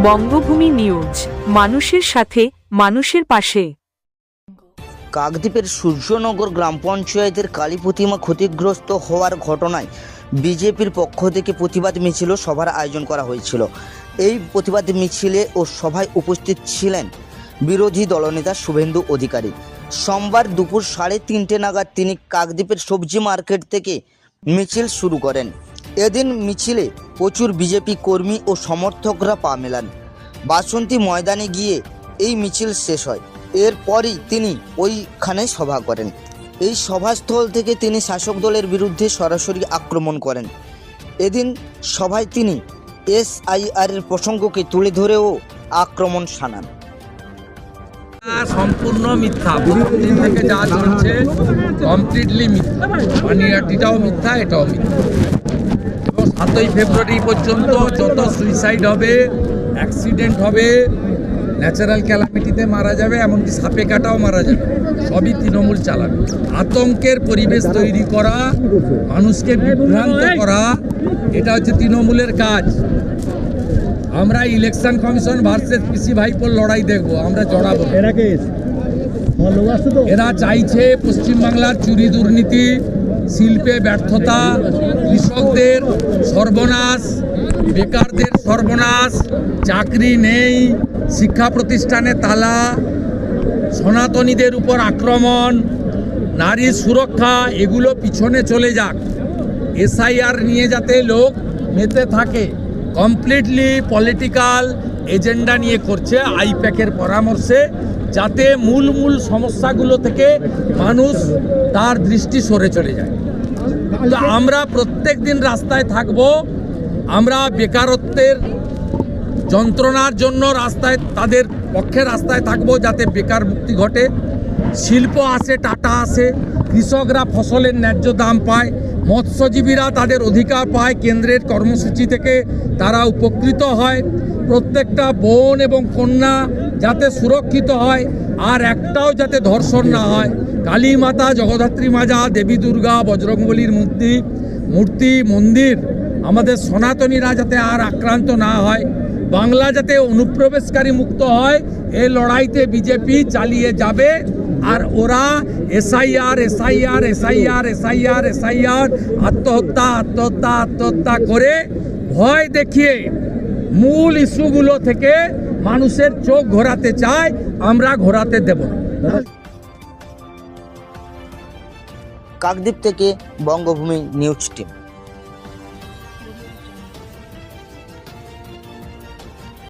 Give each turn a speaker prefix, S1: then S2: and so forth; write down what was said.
S1: বঙ্গভূমি news, মানুষের সাথে, মানুষের পাশে।
S2: কাকদ্বীপের সূর্যনগর গ্রাম পঞ্চায়েতের কালী প্রতিমা ক্ষতিগ্রস্ত হওয়ার ঘটনায় বিজেপির পক্ষ থেকে প্রতিবাদ মিছিল ও সভার আয়োজন করা হয়েছিল। এই প্রতিবাদ মিছিলে ও সভায় উপস্থিত ছিলেন বিরোধী দলনেতা শুভেন্দু অধিকারী। সোমবার দুপুর 3:30 নাগাদ তিনি কাকদ্বীপের সবজি মার্কেট থেকে মিছিল শুরু করেন। এদিন মিছিলে প্রচুর বিজেপি কর্মী ও সমর্থকরা পা মেলান। বাসন্তী ময়দানে গিয়ে এই মিছিল শেষ হয়। এরপরই তিনি ওইখানে সভা করেন। এই সভাস্থল থেকে তিনি শাসক দলের বিরুদ্ধে সরাসরি আক্রমণ করেন। এদিন সভায় তিনি SIR এর প্রসঙ্গকে তুলে ধরেও আক্রমণ শানান।
S3: সম্পূর্ণ মিথ্যা, বহুদিন থেকে যা চলছে কমপ্লিটলি মিথ্যা। পানিহাটিটাও মিথ্যা, এটাও মিথ্যা। এবং 7ই ফেব্রুয়ারি পর্যন্ত যত সুইসাইড হবে, অ্যাক্সিডেন্ট হবে, ন্যাচারাল ক্যালামিটিতে মারা যাবে, এমনকি সাপে কাটাও মারা যাবে, সবই তৃণমূল চালাবে। আতঙ্কের পরিবেশ তৈরি করা, মানুষকে বিভ্রান্ত করা, এটা হচ্ছে তৃণমূলের কাজ। আমরা ইলেকশন কমিশন ভার্সেস পিসি ভাইপোর লড়াই দেখবো, আমরা জড়াবো। এরা চাইছে পশ্চিমবাংলার চুরি দুর্নীতি, শিল্পে ব্যর্থতা, কৃষকদের সর্বনাশ, বেকারদের সর্বনাশ, চাকরি নেই, শিক্ষা প্রতিষ্ঠানে তালা, সনাতনীদের উপর আক্রমণ, নারীর সুরক্ষা, এগুলো পিছনে চলে যাক। SIR নিয়ে যাতে লোক মেতে থাকে, কমপ্লিটলি পলিটিক্যাল এজেন্ডা নিয়ে করছে আইপ্যাকের পরামর্শে, যাতে মূল সমস্যাগুলো থেকে মানুষ তার দৃষ্টি সরে চলে যায়। তো আমরা প্রত্যেক দিন রাস্তায় থাকব। আমরা বেকারত্বের যন্ত্রণার জন্য রাস্তায়, তাদের পক্ষে রাস্তায় থাকবো যাতে বেকার মুক্তি ঘটে, শিল্প আসে, টাটা আসে, কৃষকরা ফসলের ন্যায্য দাম পায়, মৎস্যজীবীরা তাদের অধিকার পায়, কেন্দ্রের কর্মসূচি থেকে তারা উপকৃত হয়, প্রত্যেকটা বোন এবং কন্যা যাতে সুরক্ষিত হয়, আর একটাও যাতে ধর্ষণ না হয়। কালী মাতা, জগদ্ধাত্রী মাজা, দেবী দুর্গা, বজরংবলীর মূর্তি, মন্দির, আমাদের সনাতনীরা যাতে আর আক্রান্ত না হয়, বাংলা যাতে অনুপ্রবেশকারী মুক্ত হয়, এই লড়াইতে বিজেপি চালিয়ে যাবে। আর ওরা SIR আত্মহত্যা করে ভয় দেখিয়ে মূল ইস্যুগুলো থেকে মানুষের চোখ ঘোরাতে চায়, আমরা ঘোরাতে দেব না।
S2: কাকদ্বীপ থেকে বঙ্গভূমি নিউজ টিম।